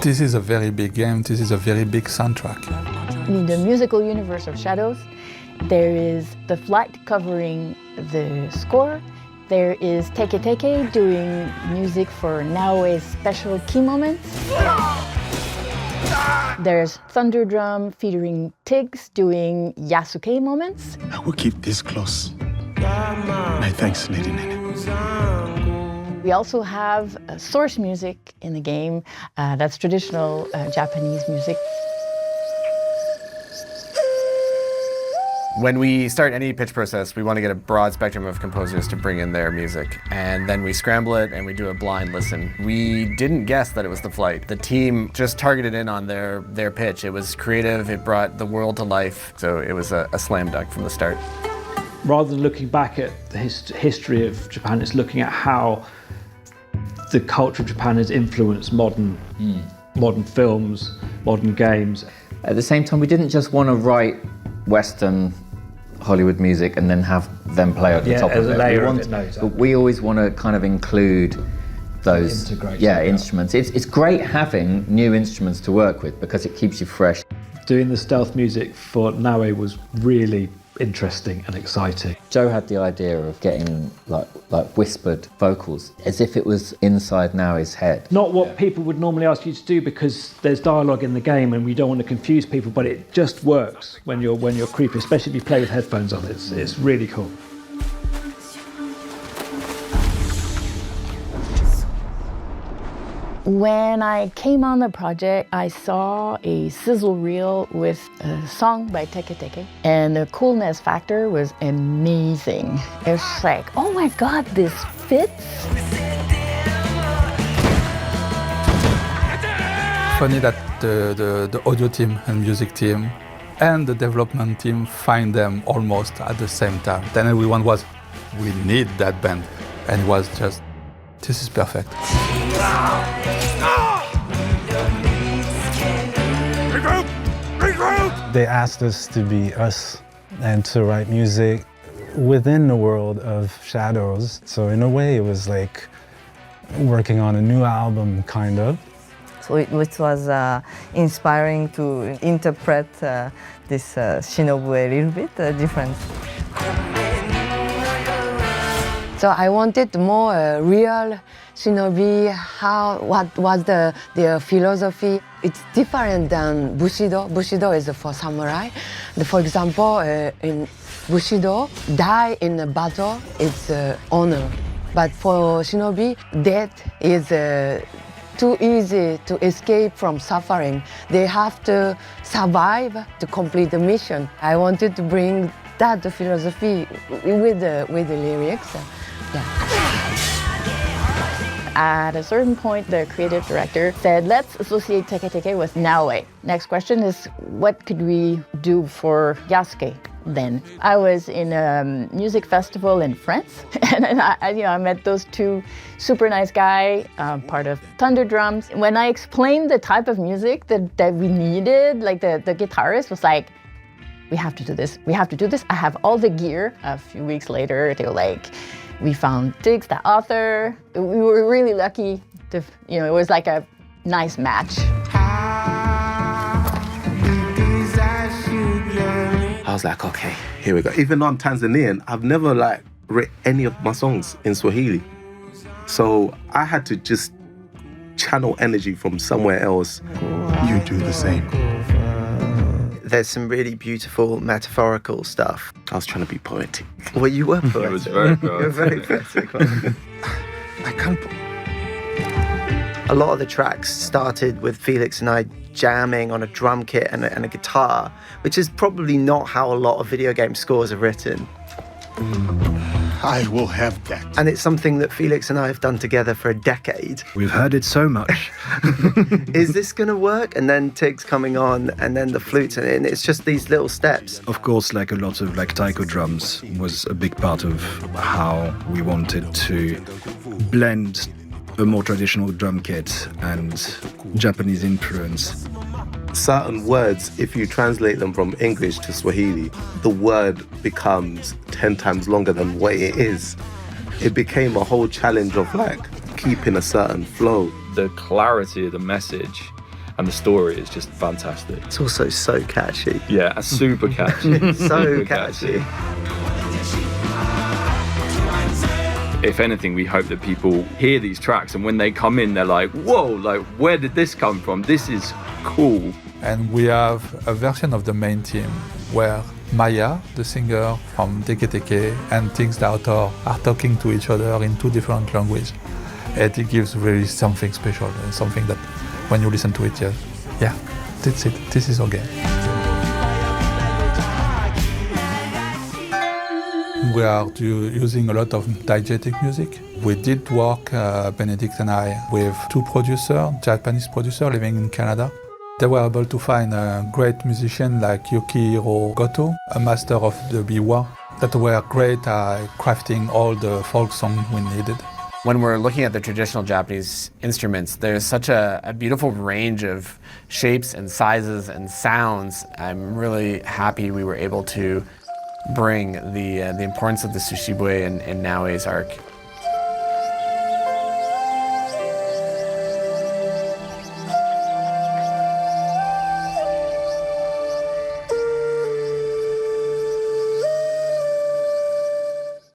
This is a very big game. This is a very big soundtrack. In the musical universe of Shadows, there is The Flight covering the score. There is Teke Teke doing music for Naoe's special key moments. There's Thunder Drum featuring Tiggs doing Yasuke moments. I will keep this close. My thanks, Lady Nene. We also have source music in the game. That's traditional Japanese music. When we start any pitch process, we want to get a broad spectrum of composers to bring in their music. And then we scramble it and we do a blind listen. We didn't guess that it was The Flight. The team just targeted in on their pitch. It was creative, it brought the world to life. So it was a slam dunk from the start. Rather than looking back at the history of Japan, it's looking at how the culture of Japan has influenced modern films, modern games. At the same time, we didn't just want to write Western Hollywood music and then have them play on the top of it. We always want to kind of include those instruments. It's great having new instruments to work with because it keeps you fresh. Doing the stealth music for Naoe was really interesting and exciting. Joe had the idea of getting like whispered vocals as if it was inside Naoe's head. Not what people would normally ask you to do because there's dialogue in the game and we don't want to confuse people, but it just works when you're creepy, especially if you play with headphones on. It's really cool. When I came on the project, I saw a sizzle reel with a song by Teke Teke, and the coolness factor was amazing. It was like, oh my God, this fits. Funny that the audio team and music team and the development team find them almost at the same time. Then everyone was, we need that band. And it was just, this is perfect. They asked us to be us and to write music within the world of Shadows. So in a way, it was like working on a new album, kind of. So it was inspiring to interpret this Shinobu a little bit different. So I wanted more real shinobi, what was their philosophy. It's different than Bushido. Bushido is for samurai. For example, in Bushido, die in a battle is honor. But for shinobi, death is too easy to escape from suffering. They have to survive to complete the mission. I wanted to bring that philosophy with the lyrics. At a certain point, the creative director said, let's associate Teke Teke with Naoe. Next question is, what could we do for Yasuke then? I was in a music festival in France, and I met those two super nice guys, part of Thunder Drums. When I explained the type of music that we needed, like the guitarist was like, we have to do this, we have to do this. I have all the gear. A few weeks later, they were like, we found Tiggs, the author. We were really lucky to, it was like a nice match. I was like, okay, here we go. Even though I'm Tanzanian, I've never written any of my songs in Swahili. So I had to just channel energy from somewhere else. You do the same. There's some really beautiful metaphorical stuff. I was trying to be poetic. Well, you were poetic. It was very poetic. You were very poetic. I can't. A lot of the tracks started with Felix and I jamming on a drum kit and a guitar, which is probably not how a lot of video game scores are written. I will have that. And it's something that Felix and I have done together for a decade. We've heard it so much. Is this going to work? And then Tiggs coming on, and then the flutes, and it's just these little steps. Of course, a lot of taiko drums was a big part of how we wanted to blend a more traditional drum kit and Japanese influence. Certain words, if you translate them from English to Swahili, the word becomes 10 times longer than what it is. It became a whole challenge of keeping a certain flow. The clarity of the message and the story is just fantastic. It's also so catchy. Yeah, super catchy. So catchy. If anything, we hope that people hear these tracks and when they come in, they're like, whoa, like, where did this come from? This is cool. And we have a version of the main theme where Maya, the singer from Teke Teke, and Things the author are talking to each other in 2 different languages. And it gives really something special, and something that when you listen to it, yeah, that's it, this is our game. We are using a lot of diegetic music. We did work, Benedict and I, with 2 producers, Japanese producers living in Canada. They were able to find a great musician like Yukihiro Goto, a master of the biwa, that were great at crafting all the folk songs we needed. When we're looking at the traditional Japanese instruments, there's such a beautiful range of shapes and sizes and sounds. I'm really happy we were able to bring the importance of the Sushibue and Naoe's arc